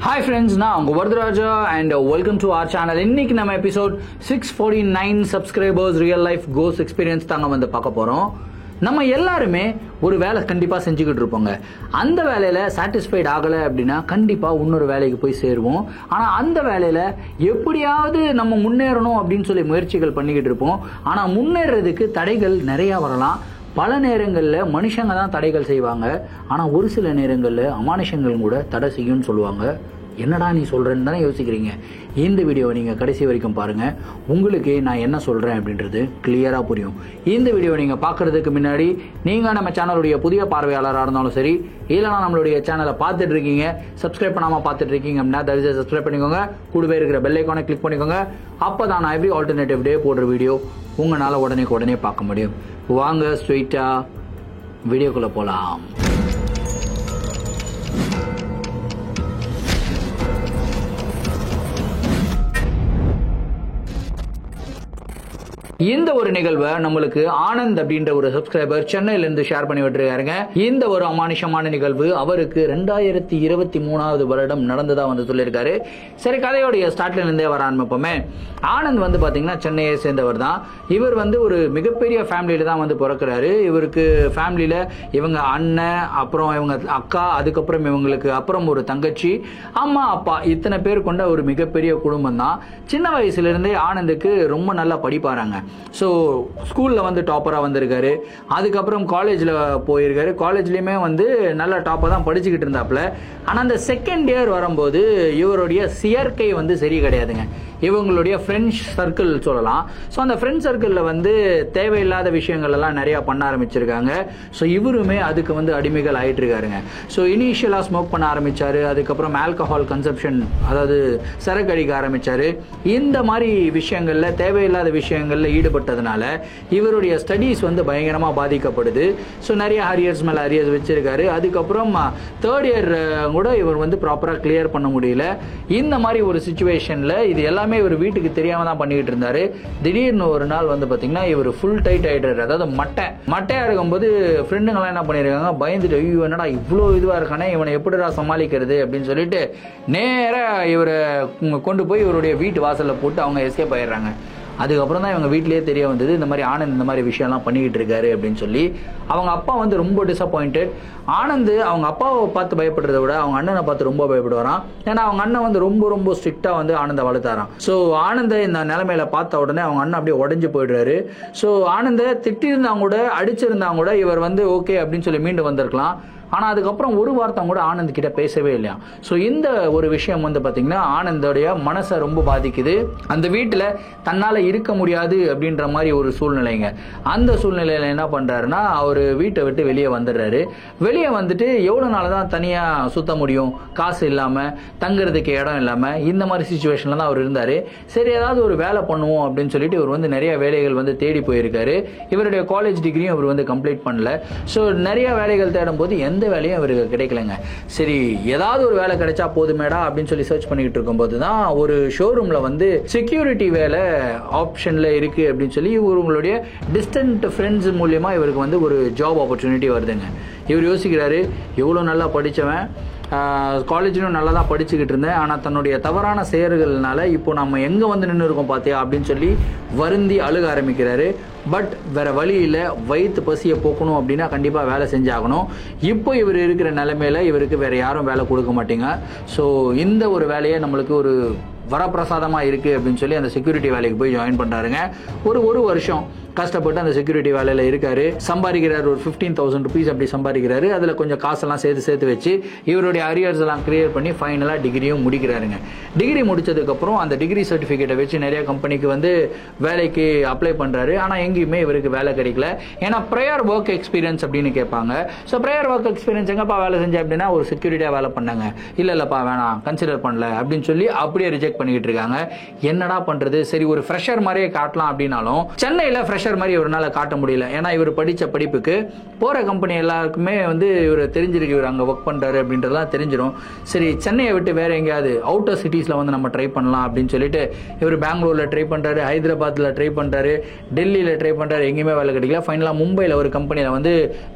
Hi friends, நான் உங்க Varadaraja and welcome to our channel. இன்னைக்கு நம்ம episode 649 subscribers real life ghost experience தாங்க வந்து பார்க்க போறோம். நம்ம எல்லாருமே ஒரு வேலை கண்டிப்பா செஞ்சுக்கிட்டு இருப்போங்க. அந்த வேலையில சாட்டிஸ்ஃபைட் ஆகல அப்படின்னா கண்டிப்பா இன்னொரு வேலைக்கு போய் சேருவோம். ஆனா அந்த வேலையில எப்படியாவது நம்ம முன்னேறணும் அப்படின்னு சொல்லி முயற்சிகள் பண்ணிக்கிட்டு இருப்போம். ஆனா முன்னேறதுக்கு தடைகள் நிறைய வரலாம். பல நேரங்களில் மனுஷங்க தான் தடைகள் செய்வாங்க. ஆனால் ஒரு சில நேரங்களில் அமானுஷங்கள் கூட தடை செய்யும்னு சொல்லுவாங்க. என்னடா நீ சொல்கிறேன்னு தானே யோசிக்கிறீங்க. இந்த வீடியோவை நீங்கள் கடைசி வரைக்கும் பாருங்கள். உங்களுக்கு நான் என்ன சொல்கிறேன் அப்படின்றது கிளியராக புரியும். இந்த வீடியோவை நீங்கள் பார்க்குறதுக்கு முன்னாடி நீங்கள் நம்ம சேனலுடைய புதிய பார்வையாளராக இருந்தாலும் சரி, இல்லைனா நம்மளுடைய சேனலை பார்த்துட்டு இருக்கீங்க, சப்ஸ்கிரைப் பண்ணாமல் பார்த்துட்டு இருக்கீங்க அப்படின்னா தயவுசெய்து சப்ஸ்கிரைப் பண்ணிக்கோங்க. கூடவே இருக்கிற பெல் ஐக்கானை கிளிக் பண்ணிக்கோங்க. அப்போ தான் நான் எவ்ரி ஆல்டர்னேட்டிவ் டே போடுற வீடியோ உங்களால் உடனே பார்க்க முடியும். வாங்க ஸ்ட்ரெயிட்டா வீடியோக்குள்ள போலாம். இந்த ஒரு நிகழ்வை நம்மளுக்கு ஆனந்த் அப்படின்ற ஒரு சப்ஸ்கிரைபர் சென்னையில இருந்து ஷேர் பண்ணி விட்டுருக்காருங்க. இந்த ஒரு அமானுஷமான நிகழ்வு அவருக்கு 2023 வருடம் நடந்ததா வந்து சொல்லியிருக்காரு. சரி, கதையோடைய ஸ்டார்ட்ல இருந்தே வர ஆரம்பிப்போமே. ஆனந்த் வந்து பாத்தீங்கன்னா சென்னையை சேர்ந்தவர் தான். இவர் வந்து ஒரு மிகப்பெரிய ஃபேமிலியில தான் வந்து பிறக்கிறாரு. இவருக்கு ஃபேமிலியில இவங்க அண்ணன், அப்புறம் இவங்க அக்கா, அதுக்கப்புறம் இவங்களுக்கு அப்புறம் ஒரு தங்கச்சி, அம்மா, அப்பா, இத்தனை பேர் கொண்ட ஒரு மிகப்பெரிய குடும்பம் தான். சின்ன வயசுல இருந்தே ஆனந்துக்கு ரொம்ப நல்லா படிப்பாராங்க. ஸோ ஸ்கூலில் வந்து டாப்பராக வந்திருக்காரு. அதுக்கப்புறம் காலேஜில் போயிருக்காரு. காலேஜ்லேயுமே வந்து நல்ல டாப்பாக தான் படிச்சுக்கிட்டு இருந்தாப்புல. ஆனால் அந்த செகண்ட் இயர் வரும்போது இவருடைய செயற்கை வந்து சரி கிடையாதுங்க. இவங்களுடைய ஃப்ரெண்ட்ஸ் சர்க்கிள் சொல்லலாம். ஸோ அந்த ஃப்ரெண்ட்ஸ் சர்க்கிளில் வந்து தேவையில்லாத விஷயங்கள் எல்லாம் நிறையா பண்ண ஆரம்பிச்சிருக்காங்க. ஸோ இவருமே அதுக்கு வந்து அடிமைகள் ஆகிட்டு இருக்காருங்க. ஸோ இனிஷியலாக ஸ்மோக் பண்ண ஆரம்பித்தார். அதுக்கப்புறம் ஆல்கஹால் கன்சப்ஷன், அதாவது சரக்கு அடிக்க ஆரம்பித்தார். இந்த மாதிரி விஷயங்களில், தேவையில்லாத விஷயங்களில் ஈடுபட்டதுனால இவருடைய ஸ்டடீஸ் வந்து பயங்கரமாக பாதிக்கப்படுது. ஸோ நிறைய அரியர்ஸ் மேலே அரியர்ஸ் வச்சிருக்காரு. அதுக்கப்புறம் தேர்ட் இயர் கூட இவர் வந்து ப்ராப்பராக கிளியர் பண்ண முடியல. இந்த மாதிரி ஒரு சுச்சுவேஷனில் இது எல்லாமே இவர் வீட்டுக்கு தெரியாம தான் பண்ணிட்டு இருந்தாரு. திடீர்னு ஒரு நாள் வந்து பாத்தீங்கன்னா இவர் ஃபுல் டைட் ஆயிட்டாரு. அதாவது மட்டையா இருக்கும்போது ஃப்ரெண்டுங்கெல்லாம் என்ன பண்ணிருக்காங்க, பயந்துட்டு ஐயோ என்னடா இவ்வளோ இதுவா இருக்கானே, இவனை எப்படிடா சமாளிக்கிறது அப்படின்னு சொல்லிட்டு நேரா இவரை கொண்டு போய் இவருடைய வீட்டு வாசல்ல போட்டு அவங்க எஸ்கேப் ஆயிடுறாங்க. அதுக்கப்புறம் தான் இவங்க வீட்டிலேயே தெரிய வந்தது இந்த மாதிரி ஆனந்த் இந்த மாதிரி விஷயம்லாம் பண்ணிக்கிட்டு இருக்காரு அப்படின்னு சொல்லி. அவங்க அப்பா வந்து ரொம்ப டிசப்பாயிண்டட். ஆனந்த் அவங்க அப்பாவை பார்த்து பயப்படுறத விட அவங்க அண்ணனை பார்த்து ரொம்ப பயப்படுவாராம். ஏன்னா அவங்க அண்ணன் வந்து ரொம்ப ஸ்ட்ரிக்டா வந்து ஆனந்தை வளர்த்தாராம். ஸோ ஆனந்தை இந்த நிலைமையில பார்த்த உடனே அவங்க அண்ணன் அப்படியே உடஞ்சு போயிடுறாரு. ஸோ ஆனந்தை திட்டிருந்தாங்க கூட, அடிச்சிருந்தாங்க கூட இவர் வந்து ஓகே அப்படின்னு சொல்லி மீண்டு வந்திருக்கலாம். ஆனால் அதுக்கப்புறம் ஒரு வார்த்தை கூட ஆனந்த் கிட்ட பேசவே இல்லையா. ஸோ இந்த ஒரு விஷயம் வந்து பார்த்தீங்கன்னா ஆனந்தோடைய மனசை ரொம்ப பாதிக்குது. அந்த வீட்டில் தன்னால் இருக்க முடியாது அப்படின்ற மாதிரி ஒரு சூழ்நிலைங்க. அந்த சூழ்நிலையில் என்ன பண்ணுறாருன்னா அவர் வீட்டை விட்டு வெளியே வந்துடுறாரு. வெளியே வந்துட்டு எவ்வளோ நாள் தான் தனியாக சுத்த முடியும், காசு இல்லாமல், தங்குறதுக்கு இடம் இல்லாமல், இந்த மாதிரி சுச்சுவேஷனில் தான் அவர் இருந்தார். சரி, ஏதாவது ஒரு வேலை பண்ணுவோம் அப்படின்னு சொல்லிட்டு இவர் வந்து நிறைய வேலைகள் வந்து தேடி போயிருக்காரு. இவருடைய காலேஜ் டிகிரியும் அவர் வந்து கம்ப்ளீட் பண்ணல. ஸோ நிறைய வேலைகள் தேடும் போது எந்த வேலையும் அவருக்கு கிடைக்கலங்க. சரி, ஏதாவது ஒரு வேலை கிடைச்சா போதுமேடா அப்படின்னு சொல்லி சர்ச் பண்ணிட்டு இருக்கும்போது தான் ஒரு ஷோரூம்ல வந்து செக்யூரிட்டி வேலை ஆப்ஷன்ல இருக்கு அப்படின்னு சொல்லி இவங்களுடைய டிஸ்டன்ட் ஃப்ரெண்ட்ஸ் மூலியமா இவருக்கு வந்து ஒரு ஜாப் ஆப்பர்ச்சுனிட்டி வருதுங்க. இவர் யோசிக்கிறாரு, எவ்வளோ நல்லா படித்தவன், காலேஜிலும் நல்லா தான் படிச்சுக்கிட்டு இருந்தேன், ஆனால் தன்னுடைய தவறான செயல்கள்னால இப்போ நம்ம எங்கே வந்து நின்று இருக்கோம் பார்த்தியா அப்படின்னு சொல்லி வருந்தி அழுக ஆரம்பிக்கிறாரு. பட் வேற வழி இல்லை, வயிற்று பசியை போக்கணும் அப்படின்னா கண்டிப்பாக வேலை செஞ்சாகணும். இப்போ இவர் இருக்கிற நிலைமையில இவருக்கு வேற யாரும் வேலை கொடுக்க மாட்டேங்க. ஸோ இந்த ஒரு வேலையை நம்மளுக்கு ஒரு வரப்பிரசாதமாக இருக்குது அப்படின்னு சொல்லி அந்த செக்யூரிட்டி வேலைக்கு போய் ஜாயின் பண்ணுறாருங்க. ஒரு வருஷம் கஷ்டப்பட்டு அந்த செக்யூரிட்டி வேலையில் இருக்காரு. சம்பாதிக்கிறார், ஒரு 15,000 ருபீஸ் அப்படி சம்பாதிக்கிறாரு. அதில் கொஞ்சம் காசெல்லாம் சேர்த்து வச்சு இவருடைய அரியர்ஸ் எல்லாம் கிளியர் பண்ணி ஃபைனலாக டிகிரியும் முடிக்கிறாருங்க. டிகிரி முடிச்சதுக்கப்புறம் அந்த டிகிரி சர்டிஃபிகேட்டை வச்சு நிறைய கம்பெனிக்கு வந்து வேலைக்கு அப்ளை பண்ணுறாரு. ஆனால் எங்கேயுமே இவருக்கு வேலை கிடைக்கல. ஏன்னா ப்ரையர் ஒர்க் எக்ஸ்பீரியன்ஸ் அப்படின்னு கேட்பாங்க. ஸோ ப்ரையர் ஒர்க் எக்ஸ்பீரியன்ஸ் எங்கப்பா வேலை செஞ்சேன் அப்படின்னா ஒரு செக்யூரிட்டியாக வேலை பண்ணாங்க. இல்லைப்பா வேணாம், கன்சிடர் பண்ணல அப்படின்னு சொல்லி அப்படியே ரிஜெக்ட் பண்ணிக்கிட்டு இருக்காங்க. என்னடா பண்ணுறது, சரி ஒரு ஃப்ரெஷர் மாதிரியே காட்டலாம் அப்படின்னாலும் சென்னையில் ஃப்ரெஷர் ஃப்ரெஷர் மாதிரி இவரால் காட்ட முடியல. ஏன்னா இவர் படித்த படிப்புக்கு போகிற கம்பெனி எல்லாருக்குமே வந்து இவர் தெரிஞ்சிருக்கு, இவர் அங்கே ஒர்க் பண்ணுறாரு அப்படின்றதுலாம் தெரிஞ்சிடும். சரி, சென்னையை விட்டு வேற எங்கேயாவது அவுட்டர் சிட்டிஸில் வந்து நம்ம ட்ரை பண்ணலாம் அப்படின்னு சொல்லிட்டு இவர் பெங்களூரில் ட்ரை பண்ணுறாரு, ஹைதராபாத்தில் ட்ரை பண்ணுறாரு, டெல்லியில் ட்ரை பண்ணுறாரு, எங்கேயுமே வேலை கிடைக்கல. ஃபைனலாக மும்பையில் ஒரு கம்பெனியில் வந்து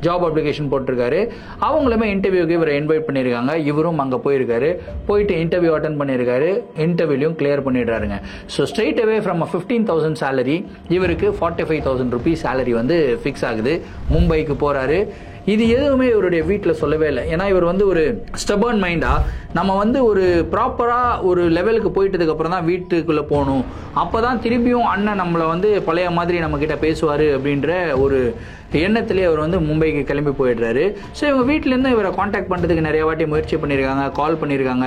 ஜாப் அப்ளிகேஷன் போட்டிருக்காரு. அவங்களுமே இன்டர்வியூக்கு இவரை இன்வைட் பண்ணியிருக்காங்க. இவரும் அங்கே போயிருக்காரு, போயிட்டு இன்டர்வியூ அட்டன் பண்ணியிருக்காரு, இன்டர்வியூலையும் கிளியர் பண்ணிடுறாருங்க. So straight away from 15,000 salary இவருக்கு 45,000 ருபீஸ் சேலரி வந்து ஃபிக்ஸ் ஆகுது. மும்பைக்கு போகிறாரு. இது எதுவுமே இவருடைய வீட்டில் சொல்லவே இல்லை. ஏன்னா இவர் வந்து ஒரு ஸ்டபர்ன் மைண்டா, நம்ம வந்து ஒரு ப்ராப்பராக ஒரு லெவலுக்கு போயிட்டதுக்கு அப்புறம் தான் வீட்டுக்குள்ளே போகணும், அப்போ தான் திரும்பியும் அண்ணன் நம்மளை வந்து பழைய மாதிரி நம்மக்கிட்ட பேசுவார் அப்படின்ற ஒரு எண்ணத்திலே அவர் வந்து மும்பைக்கு கிளம்பி போயிடுறாரு. ஸோ இவங்க வீட்டிலேருந்து இவரை காண்டாக்ட் பண்ணுறதுக்கு நிறைய வாட்டி முயற்சி பண்ணியிருக்காங்க, கால் பண்ணியிருக்காங்க.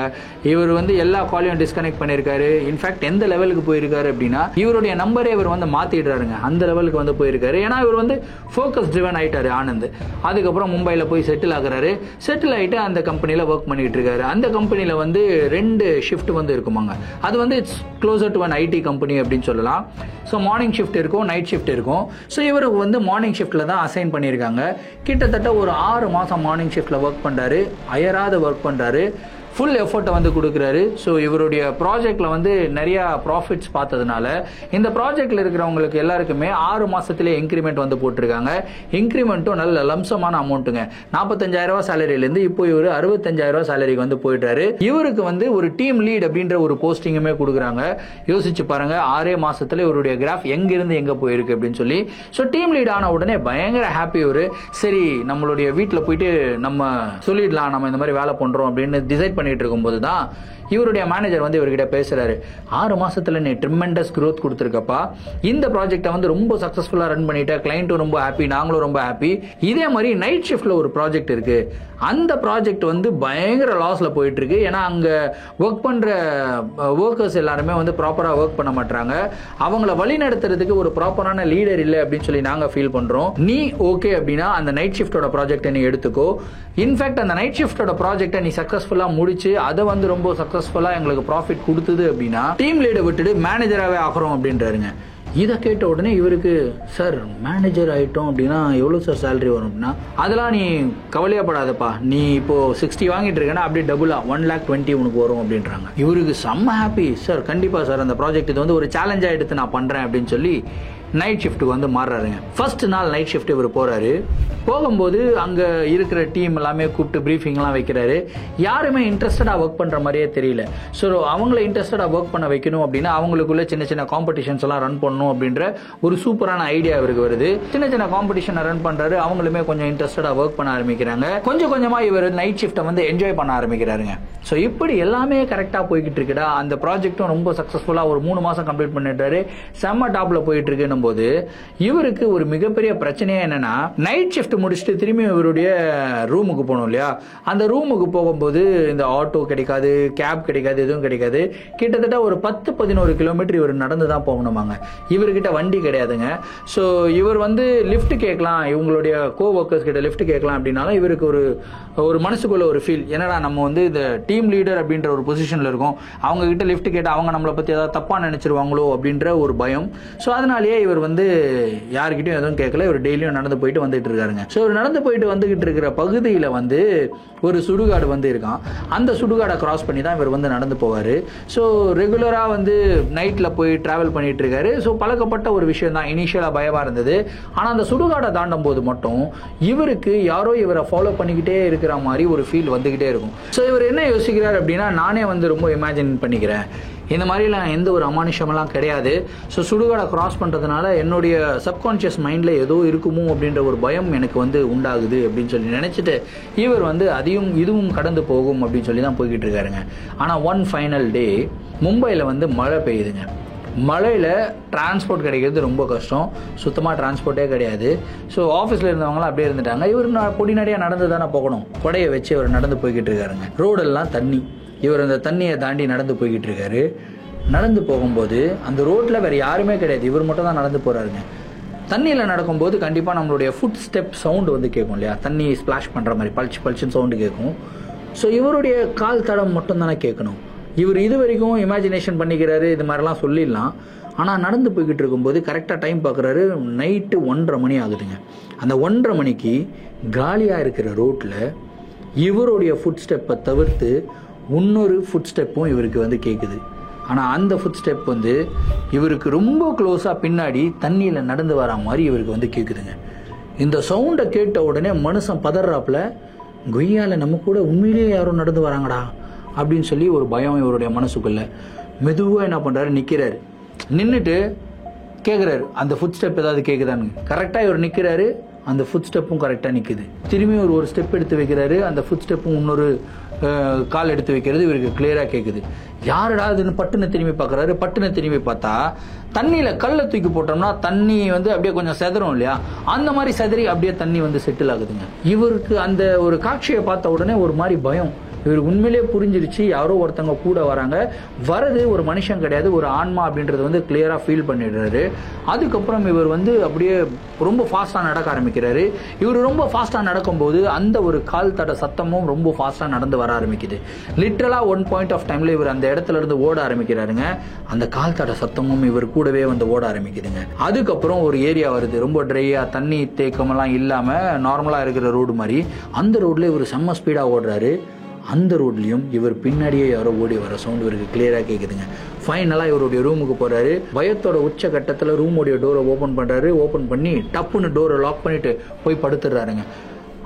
இவர் வந்து எல்லா காலையும் டிஸ்கனெக்ட் பண்ணியிருக்காரு. இன்ஃபேக்ட் எந்த லெவலுக்கு போயிருக்காரு அப்படின்னா இவருடைய நம்பரே இவர் வந்து மாற்றிடுறாருங்க. அந்த லெவலுக்கு வந்து போயிருக்காரு. ஏன்னா இவர் வந்து ஃபோக்கஸ் ட்ரிவன் ஆகிட்டாரு ஆனந்த். அதுக்கப்புறம் மும்பையில் போய் செட்டில் ஆகுறாரு. செட்டில் ஆகிட்டு அந்த கம்பெனியில் ஒர்க் பண்ணிட்டு இருக்காரு. அந்த கம்பெனியில் வந்து 2 ஷிஃப்ட் வந்து இருக்குமாங்க. அது வந்து it's closer to an IT company அப்படின்னு சொல்லலாம். ஸோ மார்னிங் ஷிஃப்ட் இருக்கும், நைட் ஷிஃப்ட் இருக்கும். ஸோ இவருக்கு வந்து மார்னிங் ஷிஃப்ட்டில் தான் அசைன் பண்ணியிருக்காங்க. கிட்டத்தட்ட ஒரு 6 மாதம் மார்னிங் ஷிஃப்ட்டில் ஒர்க் பண்ணுறாரு, அயராத ஒர்க் பண்ணுறாரு, ஃபுல் எஃபர்ட்டை வந்து கொடுக்குறாரு. ஸோ இவருடைய ப்ராஜெக்டில் வந்து நிறையா ப்ராஃபிட்ஸ் பார்த்ததுனால இந்த ப்ராஜெக்டில் இருக்கிறவங்களுக்கு எல்லாருக்குமே 6 மாதத்திலே இன்க்ரிமெண்ட் வந்து போட்டிருக்காங்க. இன்க்ரிமெண்ட்டும் நல்ல லம்சமான அமௌண்ட்டுங்க. 45,000 சேலரியிலேருந்து இப்போ இவர் 65,000 சேலரிக்கு வந்து போயிட்டாரு. இவருக்கு வந்து ஒரு டீம் லீட் அப்படின்ற ஒரு போஸ்டிங்குமே கொடுக்குறாங்க. யோசிச்சு பாருங்க, 6 மாசத்துல இவருடைய கிராஃப் எங்கிருந்து எங்கே போயிருக்கு அப்படின்னு சொல்லி. ஸோ டீம் லீட் ஆன உடனே பயங்கர ஹாப்பி இவர். சரி, நம்மளுடைய வீட்டில் போயிட்டு நம்ம சொல்லிடலாம், நம்ம இந்த மாதிரி வேலை பண்ணுறோம் அப்படின்னு டிசைட் பண்ணிட்டு இருக்கும்போது தான் இவருடைய மேனேஜர் வந்து இவர்கிட்ட பேசுறாரு. 6 மாசத்துல நீ ட்ரிமெண்டஸ் growth கொடுத்துருக்கப்பா, இந்த ப்ராஜெக்டை வந்து ரொம்ப சக்சஸ்ஃபுல்லா ரன் பண்ணிட்ட, கிளைண்ட்டும் ரொம்ப ஹாப்பி, நாங்களும் ரொம்ப ஹாப்பி. இதே மாதிரி நைட் ஷிஃப்ட்ல ஒரு ப்ராஜெக்ட் இருக்கு, அந்த ப்ராஜெக்ட் வந்து பயங்கர லாஸ்ல போயிட்டு இருக்கு. ஏன்னா அங்க ஒர்க் பண்ற ஒர்க்கர்ஸ் எல்லாருமே வந்து ப்ராப்பரா ஒர்க் பண்ண மாட்டாங்க, அவங்கள வழி நடத்துறதுக்கு ஒரு ப்ராப்பரான லீடர் இல்லை அப்படின்னு சொல்லி நாங்க ஃபீல் பண்றோம். நீ ஓகே அப்படின்னா அந்த நைட் ஷிஃப்டோட ப்ராஜெக்டை நீ எடுத்துக்கோ. இன்ஃபேக்ட் அந்த நைட் ஷிஃப்டோட ப்ராஜெக்டை நீ சக்சஸ்ஃபுல்லா முடிச்சு அதை வந்து ரொம்ப சக்சஸ்ஃபுல்லா எங்களுக்கு ப்ராஃபிட் கொடுத்தது அப்படின்னா டீம் லீடை விட்டுட்டு மேனேஜராகவே ஆகிறோம் அப்படின்றாருங்க. இதை கேட்ட உடனே இவருக்கு, சார் மேனேஜர் ஆகிட்டோம் அப்படின்னா எவ்வளோ சார் சேலரி வரும் அப்படின்னா, அதெல்லாம் நீ கவலையப்படாதப்பா, நீ இப்போ 60 வாங்கிட்டு இருக்கேன்னா அப்படியே டபுளா 1,20,000 உனக்கு வரும் அப்படின்றாங்க. இவருக்கு செம்ம ஹாப்பி. சார் கண்டிப்பா சார், அந்த ப்ராஜெக்ட் இது வந்து ஒரு சேலஞ்சா எடுத்து நான் பண்றேன் அப்படின்னு சொல்லி நைட் ஷிஃப்ட்டுக்கு வந்து மாறுறாருங்க. ஃபர்ஸ்ட் நாள் நைட் ஷிஃப்ட் இவர் போறாரு. போகும்போது அங்க இருக்கிற டீம் எல்லாமே கூப்பிட்டு பிரீஃபிங்லாம் வைக்கிறாரு. யாருமே இன்ட்ரெஸ்டடா ஒர்க் பண்ற மாதிரியே தெரியல. ஸோ அவங்கள இன்ட்ரெஸ்டடா ஒர்க் பண்ண வைக்கணும் அப்படின்னா அவங்களுக்குள்ள சின்ன சின்ன காம்படிஷன்ஸ் எல்லாம் ரன் பண்ணணும் அப்படின்ற ஒரு சூப்பரான ஐடியா இவருக்கு வருது. சின்ன சின்ன காம்படிஷன் ரன் பண்றாரு. அவங்களுமே கொஞ்சம் இன்ட்ரெஸ்டடா ஒர்க் பண்ண ஆரம்பிக்கிறாங்க. கொஞ்சம் கொஞ்சமா இவர் நைட் ஷிஃப்ட்டை வந்து என்ஜாய் பண்ண ஆரம்பிக்கிறாருங்க. ஸோ இப்படி எல்லாமே கரெக்டா போய்கிட்டு இருக்குடா. அந்த ப்ராஜெக்டும் ரொம்ப சக்சஸ்ஃபுல்லா ஒரு 3 மாசம் கம்ப்ளீட் பண்ணிட்டாரு. செம்ம டாப்ல போயிட்டு இருக்குன்னு போது இவருக்கு ஒரு மிகப்பெரிய பிரச்சனையே என்னன்னா, நைட் ஷிஃப்ட் முடிச்சுட்டு திரும்பி இவருடைய ரூமுக்கு போகணும் இல்லையா. அந்த ரூமுக்கு போகும்போது இந்த ஆட்டோ கிடைக்காது, கேப் கிடைக்காது, எதுவும் கிடைக்காது. கிட்டத்தட்ட ஒரு 10-11 கிலோமீட்டர் இவர் நடந்து தான் போகணுமாங்க. இவர்கிட்ட வண்டி கிடையாதுங்க. ஸோ இவர் வந்து லிஃப்ட் கேட்கலாம், இவங்களுடைய கோ ஒர்க்கர்ஸ் கிட்ட லிஃப்ட் கேட்கலாம் அப்படின்னாலும் இவருக்கு ஒரு மனசுக்குள்ள ஒரு ஃபீல், என்னடா நம்ம வந்து இந்த டீம் லீடர் அப்படின்ற ஒரு பொசிஷன்ல இருக்கோம், அவங்க கிட்ட லிஃப்ட் கேட்டால் அவங்க நம்மளை பத்தி ஏதாவது தப்பா நினைச்சிருவாங்களோ அப்படின்ற ஒரு பயம். ஸோ அதனாலேயே இவர் வந்து யாருக்கிட்டையும் எதுவும் கேட்கல. இவர் டெய்லியும் நடந்து போயிட்டு வந்துட்டு இருக்காருங்க. ஸோ இவர் நடந்து போயிட்டு வந்துகிட்டு இருக்கிற பகுதியில் வந்து ஒரு சுடுகாடு வந்து இருக்கான். அந்த சுடுகாடை கிராஸ் பண்ணி தான் இவர் வந்து நடந்து போவார். ஸோ ரெகுலராக வந்து நைட்டில் போய் ட்ராவல் பண்ணிட்டு இருக்காரு. ஸோ பழக்கப்பட்ட ஒரு விஷயம் தான். இனிஷியலாக பயமாக இருந்தது. ஆனால் அந்த சுடுகாடை தாண்டும் போது மட்டும் இவருக்கு யாரோ இவரை ஃபாலோ பண்ணிக்கிட்டே இருக்கிற மாதிரி ஒரு ஃபீல் வந்துகிட்டே இருக்கும். ஸோ இவர் என்ன யோசிக்கிறார் அப்படின்னா, நானே வந்து ரொம்ப இமேஜின் பண்ணிக்கிறேன், இந்த மாதிரிலாம் எந்த ஒரு அமானுஷமெல்லாம் கிடையாது. ஸோ சுடுகாடை கிராஸ் பண்ணுறதுனால என்னுடைய சப்கான்ஷியஸ் மைண்டில் ஏதோ இருக்குமோ அப்படின்ற ஒரு பயம் எனக்கு வந்து உண்டாகுது அப்படின்னு சொல்லி நினச்சிட்டு இவர் வந்து அதையும் இதுவும் கடந்து போகும் அப்படின்னு சொல்லி தான் போய்கிட்டு இருக்காருங்க. ஆனால் ஒன் ஃபைனல் டே மும்பையில் வந்து மழை பெய்யுதுங்க. மழையில் டிரான்ஸ்போர்ட் கிடைக்கிறது ரொம்ப கஷ்டம். சுத்தமாக டிரான்ஸ்போர்ட்டே கிடையாது. ஸோ ஆஃபீஸில் இருந்தவங்களாம் அப்படியே இருந்துட்டாங்க. இவர் பொடிநடையாக நடந்து தானே போகணும். கொடையை வச்சு இவர் நடந்து போய்கிட்டு இருக்காருங்க. ரோடெல்லாம் தண்ணி. இவர் அந்த தண்ணியை தாண்டி நடந்து போய்கிட்டு இருக்காரு. நடந்து போகும்போது அந்த ரோட்டில் வேறு யாருமே கிடையாது, இவர் மட்டும் தான் நடந்து போகிறாருங்க. தண்ணியில் நடக்கும்போது கண்டிப்பாக நம்மளுடைய ஃபுட் ஸ்டெப் சவுண்டு வந்து கேட்கும் இல்லையா, தண்ணி ஸ்பிளாஷ் பண்ணுற மாதிரி பளிச்சு பளிச்சுன்னு சவுண்டு கேட்கும். ஸோ இவருடைய கால் தடம் மட்டும் தானே கேட்கணும். இவர் இது வரைக்கும் இமேஜினேஷன் பண்ணிக்கிறாரு, இது மாதிரிலாம் சொல்லிடலாம். ஆனால் நடந்து போய்கிட்டு இருக்கும்போது கரெக்டாக டைம் பார்க்குறாரு, நைட்டு 1:30 மணி ஆகுதுங்க. அந்த 1:30 மணிக்கு காலியாக இருக்கிற ரோட்டில் இவருடைய ஃபுட் ஸ்டெப்பை தவிர்த்து இன்னொரு ஃபுட் ஸ்டெப்பும் இவருக்கு வந்து கேட்குது. ஆனால் அந்த ஃபுட் ஸ்டெப் வந்து இவருக்கு ரொம்ப க்ளோஸாக பின்னாடி தண்ணியில் நடந்து வர மாதிரி இவருக்கு வந்து கேட்குதுங்க. இந்த சவுண்டை கேட்ட உடனே மனுஷன் பதறாப்புல, கொய்யால நம்ம கூட உண்மையிலேயே யாரும் நடந்து வராங்கடா அப்படின்னு சொல்லி ஒரு பயம் இவருடைய மனசுக்குள்ள. மெதுவாக என்ன பண்ணுறாரு, நிற்கிறாரு. நின்றுட்டு கேட்குறாரு அந்த ஃபுட் ஸ்டெப் ஏதாவது கேட்குதான்னு. கரெக்டாக இவர் நிற்கிறாரு, அந்த ஃபுட் ஸ்டெப்பும் கரெக்டாக நிற்குது. திரும்பி ஒரு ஸ்டெப் எடுத்து வைக்கிறாரு, அந்த ஃபுட் ஸ்டெப்பும் இன்னொரு கால் எடுத்து வைக்கிறது இவருக்கு கிளியராக கேட்குது. யாருடா அதுன்னு பட்டுன்னு திரும்பி பார்க்குறாரு. பட்டுன்னு திரும்பி பார்த்தா தண்ணியில் கல்லை தூக்கி போட்டோம்னா தண்ணி வந்து அப்படியே கொஞ்சம் செதறும் இல்லையா, அந்த மாதிரி செதறி அப்படியே தண்ணி வந்து செட்டில் ஆகுதுங்க. இவருக்கு அந்த ஒரு காட்சியை பார்த்த உடனே ஒரு மாதிரி பயம். இவர் உண்மையிலேயே புரிஞ்சிருச்சு, யாரோ ஒருத்தவங்க கூட வராங்க, வரது ஒரு மனுஷன் கிடையாது, ஒரு ஆன்மா அப்படின்றது வந்து கிளியராக ஃபீல் பண்ணிடுறாரு. அதுக்கப்புறம் இவர் வந்து அப்படியே ரொம்ப ஃபாஸ்ட்டாக நடக்க ஆரம்பிக்கிறாரு. இவர் ரொம்ப ஃபாஸ்ட்டாக நடக்கும்போது அந்த ஒரு கால் தட சத்தமும் ரொம்ப ஃபாஸ்ட்டாக நடந்து வர ஆரம்பிக்குது. லிட்டரலாக ஒன் பாயிண்ட் ஆஃப் டைமில் இவர் அந்த இடத்துல இருந்து ஓட ஆரம்பிக்கிறாருங்க. அந்த கால் தட சத்தமும் இவர் கூடவே வந்து ஓட ஆரம்பிக்குதுங்க. அதுக்கப்புறம் ஒரு ஏரியா வருது, ரொம்ப ட்ரையாக, தண்ணி தேக்கமெல்லாம் இல்லாமல் நார்மலாக இருக்கிற ரோடு மாதிரி. அந்த ரோட்டில் இவர் செம்ம ஸ்பீடாக ஓடுறாரு. அந்த ரோட்லையும் இவர் பின்னாடியே யாரோ ஓடி வர சவுண்ட் இவருக்கு கிளியராக கேட்குதுங்க. ஃபைனலாக இவருடைய ரூமுக்கு போகிறாரு. பயத்தோட உச்ச கட்டத்தில் ரூமுடைய டோரை ஓப்பன் பண்ணுறாரு. ஓப்பன் பண்ணி டப்புன்னு டோரை லாக் பண்ணிட்டு போய் படுத்துடுறாருங்க.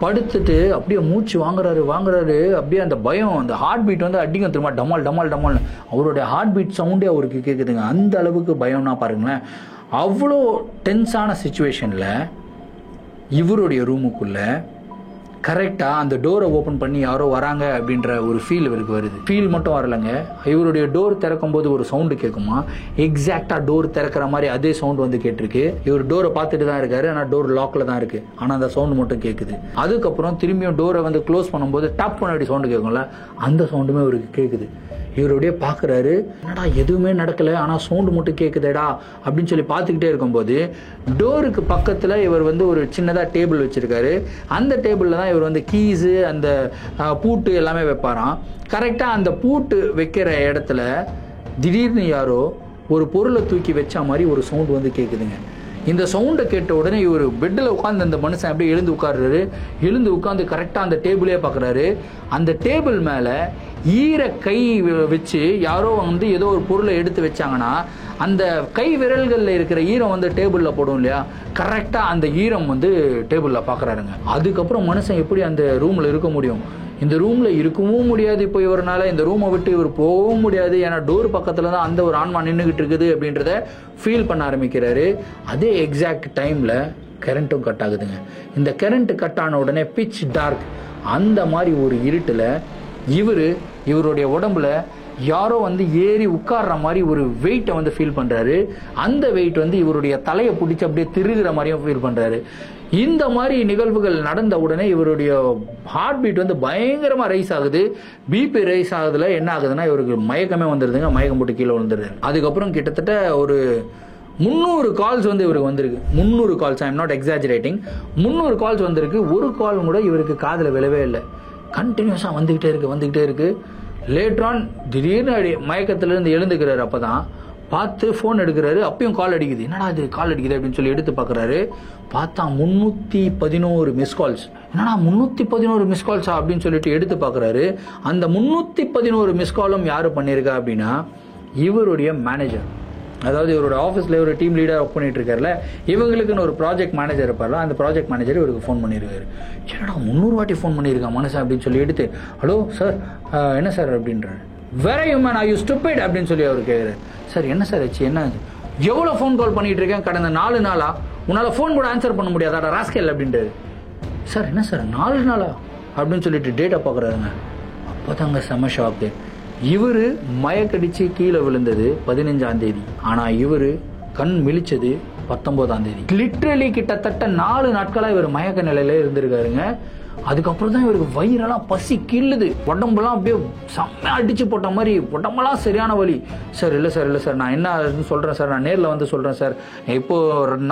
படுத்துட்டு அப்படியே மூச்சு வாங்குறாரு. அப்படியே அந்த பயம், அந்த ஹார்ட் பீட் வந்து அடிங்க திரும்ப டமால் டமால் டமால்னு அவருடைய ஹார்ட் பீட் சவுண்டே அவருக்கு கேட்குதுங்க. அந்த அளவுக்கு பயம்னா பாருங்களேன். அவ்வளோ டென்ஸான சிச்சுவேஷனில் இவருடைய ரூமுக்குள்ள கரெக்டாக அந்த டோரை ஓப்பன் பண்ணி யாரோ வராங்க அப்படின்ற ஒரு ஃபீல் இவருக்கு வருது. ஃபீல் மட்டும் வரலைங்க, இவருடைய டோர் திறக்கும் போது ஒரு சவுண்டு கேட்குமா, எக்ஸாக்டாக டோர் திறக்கிற மாதிரி அதே சவுண்ட் வந்து கேட்டிருக்கு. இவர் டோரை பார்த்துட்டு தான் இருக்காரு, ஆனால் டோர் லாக்ல தான் இருக்கு, ஆனால் அந்த சவுண்டு மட்டும் கேட்குது. அதுக்கப்புறம் திரும்பியும் டோரை வந்து க்ளோஸ் பண்ணும்போது டப் பண்ணி சவுண்டு கேட்கும்ல, அந்த சவுண்டுமே இவருக்கு கேட்குது. இவருடைய பார்க்குறாரு, என்னடா எதுவுமே நடக்கலை ஆனால் சவுண்டு மட்டும் கேட்குதேடா அப்படின்னு சொல்லி பார்த்துக்கிட்டே இருக்கும்போது டோருக்கு பக்கத்தில் இவர் வந்து ஒரு சின்னதாக டேபிள் வச்சுருக்காரு. அந்த டேபிளில் தான் இவர் வந்து கீஸு, அந்த பூட்டு எல்லாமே வைப்பாராம். கரெக்டாக அந்த பூட்டு வைக்கிற இடத்துல திடீர்னு யாரோ ஒரு பொருளை தூக்கி வச்ச மாதிரி ஒரு சவுண்டு வந்து கேட்குதுங்க. இந்த சவுண்டை கேட்ட உடனே இவர் பெட்டில் உட்காந்து அந்த மனுஷன் அப்படியே எழுந்து உட்கார்றாரு. எழுந்து உட்காந்து கரெக்டாக அந்த டேபிளே பார்க்குறாரு. அந்த டேபிள் மேலே ஈர கை வச்சு யாரோ வந்து ஏதோ ஒரு பொருளை எடுத்து வச்சாங்கன்னா அந்த கை விரல்களில் இருக்கிற ஈரம் வந்து டேபிளில் போடும் இல்லையா, கரெக்டாக அந்த ஈரம் வந்து டேபிளில் பார்க்குறாருங்க. அதுக்கப்புறம் மனுஷன் எப்படி அந்த ரூமில் இருக்க முடியும்? இந்த ரூமில் இருக்கவும் முடியாது. இப்போ இவரால் இந்த ரூமை விட்டு இவர் போகவும் முடியாது, ஏன்னா டோர் பக்கத்தில் தான் அந்த ஒரு ஆன்மா நின்றுக்கிட்டு இருக்குது அப்படின்றத ஃபீல் பண்ண ஆரம்பிக்கிறாரு. அதே எக்ஸாக்ட் டைமில் கரண்ட்டும் கட் ஆகுதுங்க. இந்த கரண்ட் கட் ஆன உடனே பிச் டார்க், அந்த மாதிரி ஒரு இருட்டில் இவருடைய உடம்புல யாரோ வந்து ஏறி உட்கார்ற மாதிரி ஒரு வெயிட்டை வந்து ஃபீல் பண்ணுறாரு. அந்த வெயிட் வந்து இவருடைய தலையை பிடிச்சி அப்படியே திருகிற மாதிரியும் ஃபீல் பண்ணுறாரு. இந்த மாதிரி நிகழ்வுகள் நடந்த உடனே இவருடைய ஹார்ட் பீட் வந்து பயங்கரமாக ரைஸ் ஆகுது. பிபி ரைஸ் ஆகுதுல என்ன ஆகுதுன்னா இவருக்கு மயக்கமே வந்துடுதுங்க. மயக்கம் போட்டு கீழே வந்துடுறாரு. அதுக்கப்புறம் கிட்டத்தட்ட ஒரு 300 கால்ஸ் வந்து இவருக்கு வந்திருக்கு. 300 calls, I am not exaggerating. 300 calls வந்திருக்கு. ஒரு கால் கூட இவருக்கு காதில் விழவே இல்லை. கண்டினியூஸாக வந்துக்கிட்டே இருக்கு. லேட்டர் ஆன் திடீர்னு மயக்கத்திலிருந்து எழுந்துக்கிறாரு. அப்போ தான் பார்த்து ஃபோன் எடுக்கிறாரு. அப்பயும் கால் அடிக்குது. என்னடா இது கால் அடிக்குது அப்படின்னு சொல்லி எடுத்து பார்க்குறாரு. பார்த்தா 311 மிஸ் கால்ஸ். என்னடா 311 மிஸ் கால்ஸா அப்படின்னு சொல்லிட்டு எடுத்து பார்க்குறாரு. அந்த 311 மிஸ் காலும் யார் பண்ணியிருக்கா அப்படின்னா இவருடைய மேனேஜர். அதாவது இவரோட ஆஃபீஸில் ஒரு டீம் லீடர் ஒர்க் பண்ணிட்டு இருக்காருல, இவங்களுக்குன்னு ஒரு ப்ராஜெக்ட் மேனேஜர் இருப்பார்ல, அந்த ப்ராஜெக்ட் மேனேஜர் இவருக்கு ஃபோன் பண்ணியிருக்காரு. என்னடா 300 வாட்டி ஃபோன் பண்ணியிருக்கான் மனுஷன் அப்படின்னு சொல்லி எடுத்து, ஹலோ சார், என்ன சார் அப்படின்றாரு. வேற ஹியூமன் ஆர் யூ ஸ்டூபிட் அப்படின்னு சொல்லி அவர் கேட்குறாரு. சார் என்ன சார் ஆச்சு, என்ன எவ்வளோ ஃபோன் கால் பண்ணிட்டு இருக்கேன் கடந்த 4 நாளா, உன்னால் ஃபோன் கூட ஆன்சர் பண்ண முடியாதாடா ராஸ்கல் அப்படின்றாரு. சார் என்ன சார் 4 நாளா அப்படின்னு சொல்லிட்டு டேட்டா பார்க்குறாருங்க. அப்போ தாங்க செம ஷாக்கு. இவர் மயக்கடிச்சு கீழே விழுந்தது 15ஆம் தேதி, ஆனால் இவர் கண் விழிச்சது 19ஆம் தேதி. லிட்ரலி கிட்டத்தட்ட 4 நாட்களாக இவர் மயக்க நிலையில இருந்திருக்காருங்க. அதுக்கப்புறம் தான் இவருக்கு வயிறெல்லாம் பசி கிள்ளுது, உடம்பெல்லாம் அப்படியே செம்மையா அடிச்சு போட்ட மாதிரி, உடம்பெல்லாம் சரியான வலி. சார் இல்லை சார் நான் என்ன சொல்றேன் சார், நான் நேரில் வந்து சொல்றேன் சார், இப்போ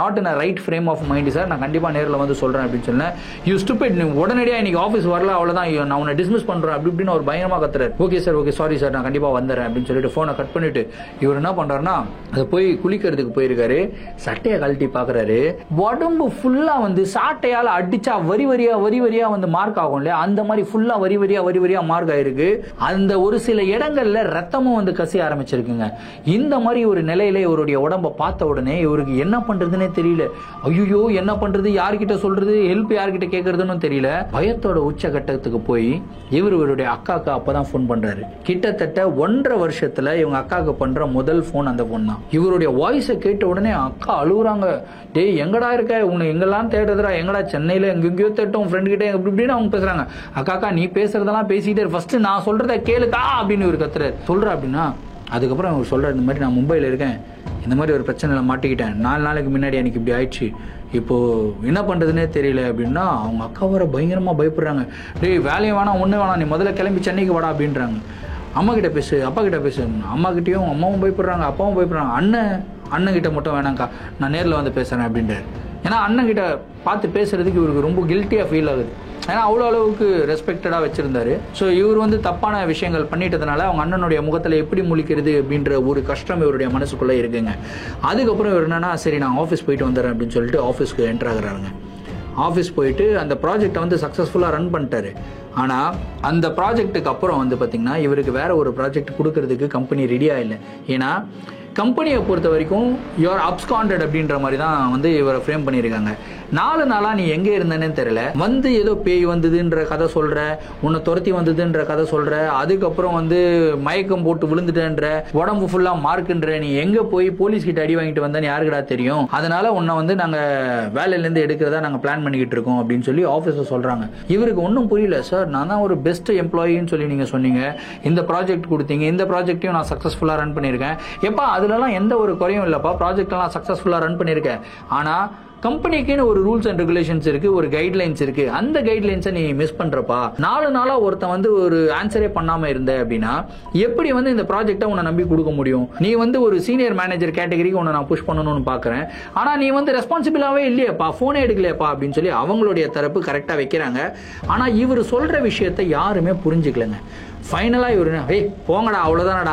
not in right frame of mind sir, நான் கண்டிப்பா நேரில் வந்து சொல்றேன் அப்படின்னு சொன்னேன். யூ ஸ்டூபிட், நீ உடனடியாக இன்னைக்கு ஆஃபீஸ் வரல, அவ்வளோதான், நான் உன்னை டிஸ்மிஸ் பண்றேன் அப்படி இப்படின்னு ஒரு பயங்கரமா கத்துறாரு. Okay sir, okay, sorry sir, நான் கண்டிப்பா வந்துடுறேன் அப்படின்னு சொல்லிட்டு போனை கட் பண்ணிட்டு இவர் என்ன பண்றாருன்னா அதை போய் குளிக்கிறதுக்கு போயிருக்காரு. சட்டையை கழட்டி பாக்குறாரு, உடம்பு ஃபுல்லா வந்து சாட்டையால அடிச்சா வரி வரியா வந்து மார்க் ஆகும் இல்லையா, அந்த மாதிரி ஃபுல்லா வரி வரியா மார்க் ஆயிருக்கு. அந்த ஒரு சில இடங்கள்ல ரத்தமும் வந்து கசிய ஆரம்பிச்சிருக்குங்க. இந்த மாதிரி ஒரு நிலையில இவருடைய உடம்ப பார்த்த உடனே இவருக்கு என்ன பண்றதுன்னே தெரியல. ஐயோ என்ன பண்றது, யார்கிட்ட சொல்றது, ஹெல்ப் யார்கிட்ட கேட்கறதுன்னு தெரியல. பயத்தோட உச்சகட்டத்துக்கு போய் இவருடைய அக்காக்கு அப்பதான் போன் பண்றாரு. கிட்டத்தட்ட 1.5 வருஷத்துல இவங்க அக்காக்கு பண்ற முதல் போன் அந்த போன் தான். இவருடைய வாய்ஸை கேட்ட உடனே அக்கா அழுகுறாங்க. டேய் எங்கடா இருக்க, உன்னை எங்கெல்லாம் தேடுறா, எங்கடா சென்னையில எங்கெங்கயோ தேட்டோம், ஃப்ரெண்ட் கிட்ட இப்படின்னு அவங்க பேசுறாங்க. அக்காக்கா நீ பேசுறதெல்லாம் பேசிட்டே ஃபர்ஸ்ட் நான் சொல்றத கேளுக்கா அப்படின்னு இவர் கத்துறாரு. சொல்ற அப்படின்னா அதுக்கப்புறம் அவர் சொல்றாரு, இந்த மாதிரி நான் மும்பையில் இருக்கேன், இந்த மாதிரி ஒரு பிரச்சனையில மாட்டிக்கிட்டேன், 4 நாளைக்கு முன்னாடி எனக்கு இப்படி ஆயிடுச்சு, இப்போ என்ன பண்றதுன்னே தெரியல அப்படின்னா அவங்க அக்கா வர பயங்கரமா பயப்படுறாங்க. டேய் வேலையும் வேணாம் ஒண்ணு வேணாம், நீ முதல்ல கிளம்பி சென்னைக்கு வாடா அப்படின்றாங்க. அம்மா கிட்ட பேசு, அப்பா கிட்ட பேசு. அம்மா கிட்டயும் அம்மாவும் பயப்படுறாங்க, அப்பாவும் பயப்படுறாங்க. அண்ணன் கிட்ட மட்டும் வேணாங்க்கா, நான் நேரில் வந்து பேசுறேன் அப்படின்றாரு. ஏன்னா அண்ணன் கிட்ட பார்த்து பேசுறதுக்கு இவருக்கு ரொம்ப கில்ட்டியா ஃபீல் ஆகுது. ஏன்னா அவ்வளோ அளவுக்கு ரெஸ்பெக்டடா வச்சிருந்தாரு. ஸோ இவர் வந்து தப்பான விஷயங்கள் பண்ணிட்டதுனால அவங்க அண்ணனுடைய முகத்துல எப்படி முழிக்கிறது அப்படின்ற ஒரு கஷ்டம் இவருடைய மனசுக்குள்ள இருக்குங்க. அதுக்கப்புறம் இவர் என்னன்னா சரி நான் ஆஃபீஸ் போயிட்டு வந்துடுறேன் அப்படின்னு சொல்லிட்டு ஆஃபீஸ்க்கு என்டர் ஆகுறாங்க. ஆஃபீஸ் போயிட்டு அந்த ப்ராஜெக்டை வந்து சக்ஸஸ்ஃபுல்லாக ரன் பண்ணிட்டாரு. ஆனால் அந்த ப்ராஜெக்ட்டுக்கு அப்புறம் வந்து பார்த்தீங்கன்னா இவருக்கு வேற ஒரு ப்ராஜெக்ட் கொடுக்கறதுக்கு கம்பெனி ரெடியாக இல்லை. ஏன்னா கம்பெனியை பொறுத்த வரைக்கும் யூஆர் அப்ஸ்காண்டட் அப்படின்ற மாதிரி தான் வந்து இவரை ஃப்ரேம் பண்ணியிருக்காங்க. 4 நாளா நீ எங்கே இருந்தேன்னு தெரியல, வந்து ஏதோ பேய் வந்ததுன்ற கதை சொல்ற, உன்னை துரத்தி வந்ததுன்ற கதை சொல்ற, அதுக்கப்புறம் வந்து மயக்கம் போட்டு விழுந்துட்டேன்ற, உடம்பு ஃபுல்லா மார்க்குன்ற, நீ எங்க போய் போலீஸ் கிட்ட அடி வாங்கிட்டு வந்தேன்னு யாருக்குடா தெரியும், அதனால உன்னை வந்து நாங்க வேலையில இருந்து எடுக்கிறதா நாங்க பிளான் பண்ணிக்கிட்டு இருக்கோம் அப்படின்னு சொல்லி ஆபீஸர் சொல்றாங்க. இவருக்கு ஒன்றும் புரியல. சார் நான் தான் ஒரு பெஸ்ட் எம்ப்ளாயின்னு சொல்லி நீங்க சொன்னீங்க, இந்த ப்ராஜெக்ட் கொடுத்தீங்க, இந்த ப்ராஜெக்டையும் நான் சக்சஸ்ஃபுல்லா ரன் பண்ணியிருக்கேன், எப்பா அதுலலாம் எந்த ஒரு குறையும் இல்லப்பா, ப்ராஜெக்ட் எல்லாம் சக்சஸ்ஃபுல்லா ரன் பண்ணியிருக்கேன், ஆனா கம்பெனிக்குன்னு ஒரு ரூல்ஸ் அண்ட் ரெகுலேஷன்ஸ் இருக்கு, ஒரு கைட்லைன்ஸ் இருக்கு, அந்த கைட்லைன்ஸை நீ மிஸ் பண்றப்பா. 4 நாளா ஒருத்தன் வந்து ஒரு ஆன்சரே பண்ணாம இருந்த அப்படின்னா எப்படி வந்து இந்த ப்ராஜெக்டை உன்னை நம்பி கொடுக்க முடியும்? நீ வந்து ஒரு சீனியர் மேனேஜர் கேட்டகரிக்கு உன்னை நான் புஷ் பண்ணணும்னு பாக்குறேன், ஆனா நீ வந்து ரெஸ்பான்சிபிளாவே இல்லையப்பா, போனே எடுக்கலையப்பா அப்படின்னு சொல்லி அவங்களுடைய தரப்பு கரெக்டா வைக்கிறாங்க. ஆனா இவர் சொல்ற விஷயத்தை யாருமே புரிஞ்சுக்கலங்க. ஃபைனலா இவரு போங்கடா அவ்வளவுதானடா,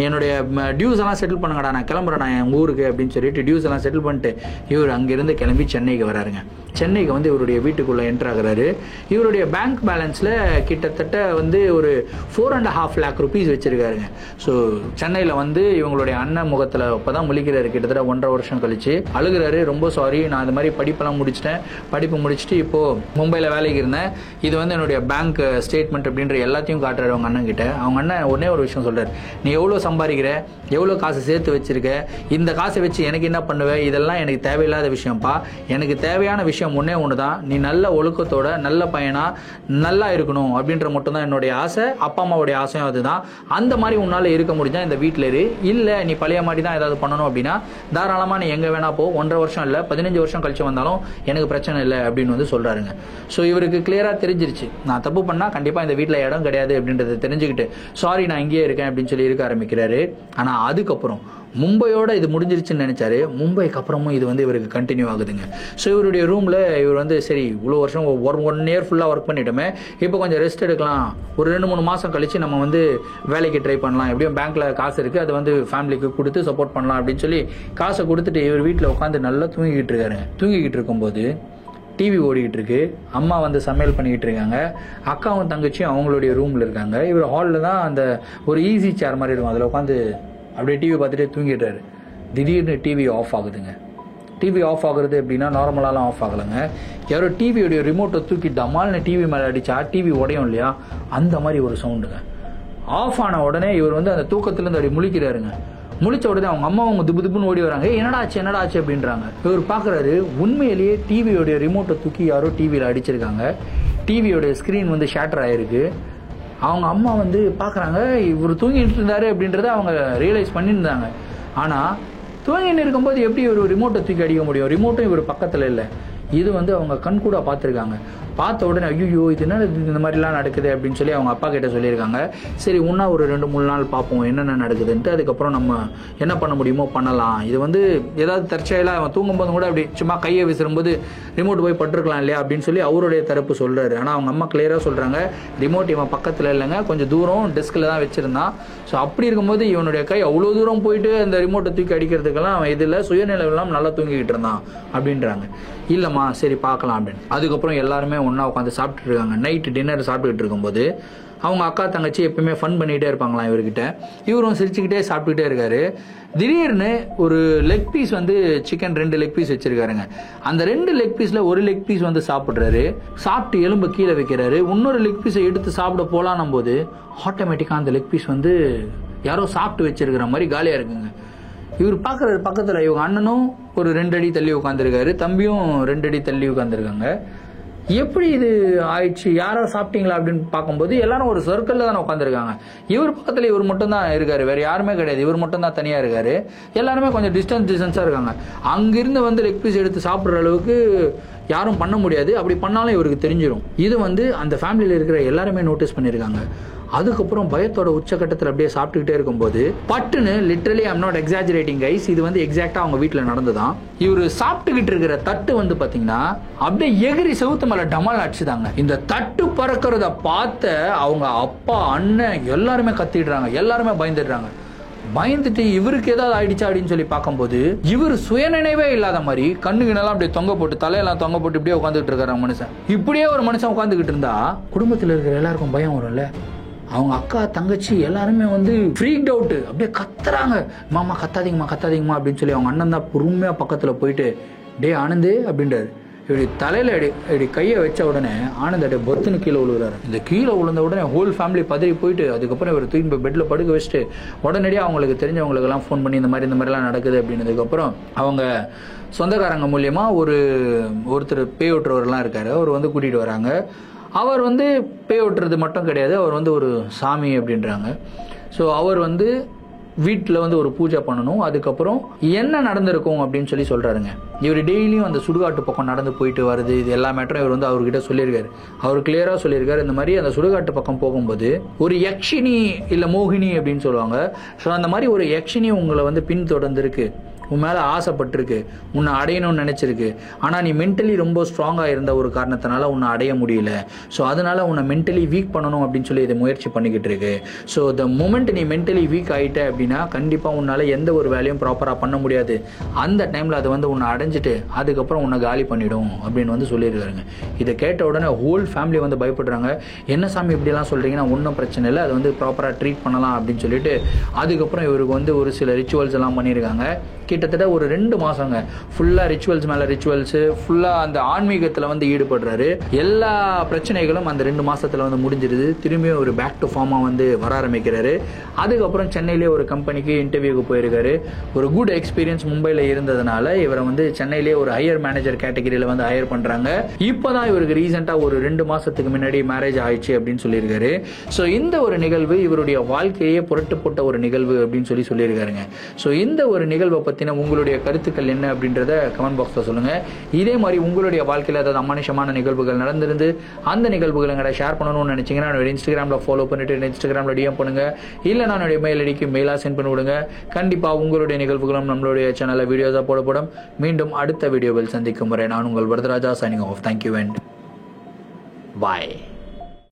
என்னுடைய டியூஸ் எல்லாம் செட்டில் பண்ணுங்கடா, நான் கிளம்புறேன் என் ஊருக்கு அப்படின்னு சொல்லிட்டு டியூஸ் எல்லாம் செட்டில் பண்ணிட்டு இவர் அங்கிருந்து கிளம்பி சென்னைக்கு வராருங்க. சென்னைக்கு வந்து இவருடைய வீட்டுக்குள்ள என்டர் ஆகுறாரு. இவருடைய பேங்க் பேலன்ஸ்ல கிட்டத்தட்ட வந்து ஒரு 4.5 lakh rupees வச்சிருக்காருங்க. ஸோ சென்னையில வந்து இவங்களுடைய அண்ணன் முகத்துல இப்பதான் முழிக்கிறாரு. கிட்டத்தட்ட 1.5 வருஷம் கழிச்சு அழுகிறாரு. ரொம்ப சாரி, நான் இந்த மாதிரி படிப்பெல்லாம் முடிச்சிட்டேன், படிப்பு முடிச்சுட்டு இப்போ மும்பைல வேலைக்கு இருந்தேன், இது வந்து என்னுடைய பேங்க் ஸ்டேட்மெண்ட் அப்படின்ற எல்லாத்தையும் காட்டுறாரு அவங்க அண்ணன் கிட்ட. அவங்க அண்ணன் ஒன்னே ஒரு விஷயம் சொல்றாரு, நீ எவ்வளவு சம்பாதிக்கிற, எவ்வளவு காசு சேர்த்து வச்சிருக்க, இந்த காசை வச்சு எனக்கு என்ன பண்ணுவ, இதெல்லாம் எனக்கு தேவையில்லாத விஷயம்ப்பா, எனக்கு தேவையான விஷயம் ஒன்னே ஒண்ணுதான், நீ நல்ல ஒழுக்கத்தோட நல்ல பையனா நல்லா இருக்கணும் அப்படின்ற மட்டும் தான் என்னுடைய ஆசை, அப்பா அம்மாவுடைய ஆசையும் அதுதான். அந்த மாதிரி உன்னால இருக்க முடிஞ்சா இந்த வீட்டில இரு, இல்ல நீ பழைய மாதிரி தான் ஏதாவது பண்ணணும் அப்படின்னா தாராளமா நீ எங்க வேணா போ, 1.5 வருஷம் இல்ல 15 வருஷம் கழிச்சு வந்தாலும் எனக்கு பிரச்சனை இல்லை அப்படின்னு வந்து சொல்றாருங்க. ஸோ இவருக்கு கிளியரா தெரிஞ்சிருச்சு, நான் தப்பு பண்ணா கண்டிப்பா இந்த வீட்டில் இடம் கிடையாது அப்படின்றத தெரிஞ்சுக்கிட்டு சாரி நான் இங்கேயே இருக்கேன் அப்படின்னு சொல்லி இருக்க ஆரம்பிக்கிறாரு. ஆனா அதுக்கப்புறம் மும்பையோட இது முடிஞ்சிருச்சுன்னு நினைச்சாரு, மும்பைக்கு அப்புறமும் இது வந்து இவருக்கு கண்டினியூ ஆகுதுங்க. ஸோ இவருடைய ரூம்ல இவர் வந்து சரி இவ்வளோ வருஷம் 1 year ஃபுல்லாக ஒர்க் பண்ணிட்டோமே, இப்போ கொஞ்சம் ரெஸ்ட் எடுக்கலாம், ஒரு 2-3 மாசம் கழிச்சு நம்ம வந்து வேலைக்கு ட்ரை பண்ணலாம், எப்படியும் பேங்க்ல காசு இருக்கு, அது வந்து ஃபேமிலிக்கு கொடுத்து சப்போர்ட் பண்ணலாம் அப்படின்னு சொல்லி காசை கொடுத்துட்டு இவர் வீட்டில் உட்காந்து நல்லா தூங்கிக்கிட்டு இருக்காருங்க. தூங்கிக்கிட்டு இருக்கும்போது டிவி ஓடிக்கிட்டு இருக்கு, அம்மா வந்து சமையல் பண்ணிக்கிட்டு இருக்காங்க, அக்காவும் தங்கச்சியும் அவங்களுடைய ரூம்ல இருக்காங்க. இவர் ஹாலில் தான் அந்த ஒரு ஈஸி சேர் மாதிரி இருக்கும், அதில் உட்காந்து அப்படியே டிவி பார்த்துட்டே தூங்கிடுறாரு. திடீர்னு டிவி ஆஃப் ஆகுதுங்க. டிவி ஆஃப் ஆகுறது எப்படின்னா நார்மலாலாம் ஆஃப் ஆகலைங்க, யாரோ டிவியோடைய ரிமோட்டை தூக்கி டமால்னு டிவி மேலே அடிச்சா டிவி உடையும் இல்லையா, அந்த மாதிரி ஒரு சவுண்டுங்க. ஆஃப் ஆன உடனே இவர் வந்து அந்த தூக்கத்துலேருந்து அப்படி முழிக்கிறாருங்க. முழிச்ச உடனே அவங்க அம்மா அவங்க துப்புன்னு ஓடி வராங்க, என்னடா ஆச்சு அப்படின்றாங்க. இவர் பாக்குறாரு, உண்மையிலேயே டிவியோடைய ரிமோட்டை தூக்கி யாரோ டிவியில அடிச்சிருக்காங்க, டிவியோடைய ஸ்கிரீன் வந்து ஷேட்டர் ஆயிருக்கு. அவங்க அம்மா வந்து பாக்குறாங்க, இவர் தூங்கிட்டு இருந்தாரு அப்படின்றத அவங்க ரியலைஸ் பண்ணியிருந்தாங்க. ஆனா தூங்கிட்டு இருக்கும்போது எப்படி ஒரு ரிமோட்டை தூக்கி அடிக்க முடியும், ரிமோட்டும் இவர் பக்கத்துல இல்லை, இது வந்து அவங்க கண் கூட பார்த்துருக்காங்க. பார்த்த உடனே ஐயோ இது என்ன இந்த மாதிரிலாம் நடக்குது அப்படின்னு சொல்லி அவங்க அப்பா கிட்ட சொல்லியிருக்காங்க. சரி இன்னும் ஒரு 2-3 நாள் பார்ப்போம் என்னென்ன நடக்குதுன்ட்டு, அதுக்கப்புறம் நம்ம என்ன பண்ண முடியுமோ பண்ணலாம். இது வந்து ஏதாவது தற்செயலாக அவன் தூங்கும்போது கூட அப்படி சும்மா கையை விசிறும்போது ரிமோட் போய் பட்டிருக்கலாம் இல்லையா அப்படின்னு சொல்லி அவருடைய தரப்பு சொல்கிறாரு. ஆனால் அவங்க அம்மா கிளியராக சொல்கிறாங்க, ரிமோட் இவன் பக்கத்தில் இல்லைங்க, கொஞ்சம் தூரம் டெஸ்கில் தான் வச்சுருந்தான். ஸோ அப்படி இருக்கும்போது இவனுடைய கை அவ்வளோ தூரம் போயிட்டு அந்த ரிமோட்டை தூக்கி அடிக்கிறதுக்கெல்லாம் அவன் இதில் சுயநிலைவெல்லாம் நல்லா தூங்கிக்கிட்டு இருந்தான் அப்படின்றாங்க. இல்லைம்மா சரி பார்க்கலாம் அப்படின்னு. அதுக்கப்புறம் எல்லாருமே ஒன்றா உட்காந்து சாப்பிட்டுட்டு இருக்காங்க. நைட்டு டின்னர் சாப்பிட்டுக்கிட்டு இருக்கும்போது அவங்க அக்கா தங்கச்சி எப்பவுமே ஃபன் பண்ணிகிட்டே இருப்பாங்களாம் இவர்கிட்ட. இவரும் சிரிச்சுக்கிட்டே சாப்பிட்டுக்கிட்டே இருக்காரு. திடீர்னு ஒரு லெக் பீஸ் வந்து சிக்கன் 2 லெக் பீஸ் வச்சிருக்காருங்க. அந்த 2 லெக் பீஸில் ஒரு லெக் பீஸ் வந்து சாப்பிட்றாரு. சாப்பிட்டு எலும்பு கீழே வைக்கிறாரு. இன்னொரு லெக் பீஸை எடுத்து சாப்பிட போகலான்னும் போது ஆட்டோமேட்டிக்காக அந்த லெக் பீஸ் வந்து யாரோ சாப்பிட்டு வச்சிருக்கிற மாதிரி காலியாக இருக்குங்க. இவர் பார்க்குற பக்கத்தில் இவங்க அண்ணனும் ஒரு 2 அடி தள்ளி உட்காந்துருக்காரு, தம்பியும் 2 அடி தள்ளி உட்காந்துருக்காங்க. எப்படி இது ஆயிடுச்சு, யாரோ சாப்பிட்டீங்களா அப்படின்னு பார்க்கும்போது எல்லாரும் ஒரு சர்க்கிளில் தானே உட்காந்துருக்காங்க. இவர் பக்கத்தில் இவர் மட்டும் தான் இருக்காரு, வேற யாருமே கிடையாது. இவர் மட்டும் தான் தனியாக இருக்காரு. எல்லாருமே கொஞ்சம் டிஸ்டன்ஸாக இருக்காங்க. அங்கிருந்து வந்து லெக் பீஸ் எடுத்து சாப்பிட்ற அளவுக்கு யாரும் பண்ண முடியாது. அப்படி பண்ணாலும் இவருக்கு தெரிஞ்சிடும். இது வந்து அந்த ஃபேமிலியில் இருக்கிற எல்லாருமே நோட்டீஸ் பண்ணியிருக்காங்க. அதுக்கப்புறம் பயத்தோட உச்சக்கட்டத்தில் அப்படியே சாப்பிட்டுக்கிட்டே இருக்கும்போது பட்டுன்னு literally I'm not exaggerating guys, இது வந்து எக்ஸாக்டா அவங்க வீட்டில் நடந்துதான். இவர் சாப்பிட்டுக்கிட்டு இருக்கிற தட்டு வந்து பாத்தீங்கன்னா அப்படியே எகிரி செவுத்து மேல டமால் அடிச்சுதாங்க. இந்த தட்டு பறக்கிறத பார்த்த அவங்க அப்பா அண்ணன் எல்லாருமே கத்திடுறாங்க, எல்லாருமே பயந்துடுறாங்க. பயந்துட்டு இவருக்கு ஏதாவது ஆயிடுச்சா அப்படின்னு சொல்லி பார்க்கும்போது இவர் சுயநினைவே இல்லாத மாதிரி கண்ணுகினெல்லாம் அப்படியே தொங்க போட்டு தலையெல்லாம் தொங்க போட்டு இப்படியே உட்காந்துட்டு இருக்காரு மனுஷன். இப்படியே ஒரு மனுஷன் உட்காந்துக்கிட்டு இருந்தா குடும்பத்தில் இருக்கிற எல்லாருக்கும் பயம் வரும்ல. அவங்க அக்கா தங்கச்சி எல்லாருமே வந்து ஃப்ரீக்ட் அவுட், அப்படியே கத்துறாங்க, மாமா கத்தாதீங்கம்மா அப்படின்னு சொல்லி. அவங்க அண்ணன் தான் பொறுமையா பக்கத்துல போயிட்டு டே ஆனந்து அப்படின்றாரு. இப்படி தலையில இப்படி கையை வச்ச உடனே ஆனந்த் அப்படியே பொத்துன்னு கீழே விழுகிறாரு. இந்த கீழே விழுந்த உடனே ஹோல் ஃபேமிலி பதறி போயிட்டு அதுக்கப்புறம் இவர் தூக்கி போய் பெட்ல படுக்க வச்சுட்டு உடனடியாக அவங்களுக்கு தெரிஞ்சவங்களுக்கு எல்லாம் ஃபோன் பண்ணி இந்த மாதிரிலாம் நடக்குது அப்படின்னதுக்கப்புறம் அவங்க சொந்தக்காரங்க மூலியமா ஒருத்தர் பேய் ஓட்டுறவர்லாம் இருக்காரு, அவர் வந்து கூட்டிட்டு வராங்க. அவர் வந்து பேய் ஓட்டுறது மட்டும் கிடையாது, அவர் வந்து ஒரு சாமி அப்படின்றாங்க. ஸோ அவர் வந்து வீட்டில் வந்து ஒரு பூஜை பண்ணணும். அதுக்கப்புறம் என்ன நடந்திருக்கும் அப்படின்னு சொல்லி சொல்றாருங்க. இவர் டெய்லியும் அந்த சுடுகாட்டு பக்கம் நடந்து போயிட்டு வருது, இது எல்லா மேட்டரும் இவர் வந்து அவர்கிட்ட சொல்லியிருக்காரு. அவர் கிளியரா சொல்லியிருக்காரு, இந்த மாதிரி அந்த சுடுகாட்டு பக்கம் போகும்போது ஒரு யக்ஷினி இல்ல மோகினி அப்படின்னு சொல்லுவாங்க. ஸோ அந்த மாதிரி ஒரு யக்ஷினி உங்களை வந்து பின்தொடர்ந்துருக்கு, உன் மேலே ஆசைப்பட்டிருக்கு, உன்னை அடையணும்னு நினச்சிருக்கு. ஆனால் நீ மென்டலி ரொம்ப ஸ்ட்ராங்காக இருந்த ஒரு காரணத்தினால உன்னை அடைய முடியல. ஸோ அதனால உன்னை மென்டலி வீக் பண்ணணும் அப்படின்னு சொல்லி இதை முயற்சி பண்ணிக்கிட்டு இருக்கு. ஸோ த மொமெண்ட் நீ மென்டலி வீக் ஆகிட்ட அப்படின்னா கண்டிப்பாக உன்னால் எந்த ஒரு வேலையும் ப்ராப்பராக பண்ண முடியாது. அந்த டைமில் அது வந்து உன்னை அடைஞ்சிட்டு அதுக்கப்புறம் உன்னை காலி பண்ணிடும் அப்படின்னு வந்து சொல்லியிருக்காருங்க. இதை கேட்ட உடனே ஹோல் ஃபேமிலி வந்து பயப்படுறாங்க. என்ன சாமி இப்படிலாம் சொல்கிறீங்கன்னா ஒன்றும் பிரச்சனை இல்லை, அது வந்து ப்ராப்பராக ட்ரீட் பண்ணலாம் அப்படின்னு சொல்லிட்டு அதுக்கப்புறம் இவருக்கு வந்து ஒரு சில ரிச்சுவல்ஸ் எல்லாம் பண்ணியிருக்காங்க. கிட்டத்தட்ட ஒரு 2 மாசங்க ஃபுல்லா ரிச்சுவல்ஸ் மேல ரிச்சுவல்ஸ், ஃபுல்லா அந்த ஆன்மீகத்துல வந்து ஈடுபடுறாரு. எல்லா பிரச்சனைகளும் அந்த 2 மாசத்துல வந்து முடிஞ்சிருது. திரும்பியும் ஒரு பேக் டு ஃபார்மா வந்து வர ஆரம்பிக்கிறாரு. அதுக்கப்புறம் சென்னையிலே ஒரு கம்பெனிக்கு இன்டர்வியூக்கு போயிருக்காரு. ஒரு குட் எக்ஸ்பீரியன்ஸ் மும்பைல இருந்ததுனால இவரை வந்து சென்னையிலே ஒரு ஹையர் மேனேஜர் கேட்டகரியில வந்து ஹையர் பண்றாங்க. இப்பதான் இவருக்கு ரீசெண்டா ஒரு 2 மாசத்துக்கு முன்னாடி மேரேஜ் ஆயிடுச்சு அப்படின்னு சொல்லியிருக்காரு. ஸோ இந்த ஒரு நிகழ்வு இவருடைய வாழ்க்கையே புரட்டு போட்ட ஒரு நிகழ்வு அப்படின்னு சொல்லியிருக்காருங்க. ஸோ இந்த ஒரு நிகழ்வை பத்தின உங்களுடைய கருத்துக்கள் என்ன அப்படின்றத கமெண்ட் பாக்ஸ்ல சொல்லுங்க. இதே மாதிரி உங்களுடைய வாழ்க்கையில் ஏதாவது அமானுஷமான நிகழ்வுகள் நடந்திருந்து அந்த நிகழ்வுகளை எங்களை ஷேர் பண்ணணும்னு நினைச்சீங்கன்னா என்னோட இன்ஸ்டாகிராம்ல ஃபாலோ பண்ணிட்டு இன்ஸ்டாகிராம்ல டிஎம் பண்ணுங்க, இல்ல நான் மெயில் ஐடிக்கு மெயிலா சென்ட் பண்ணி விடுங்க. கண்டிப்பா உங்களுடைய நிகழ்வுகளும் நம்மளுடைய சேனல்ல வீடியோஸா போடப்படும். மீண்டும் அடுத்த வீடியோவில் சந்திக்கும் வரை நான் உங்கள் Varadaraja signing off. Thank you and bye.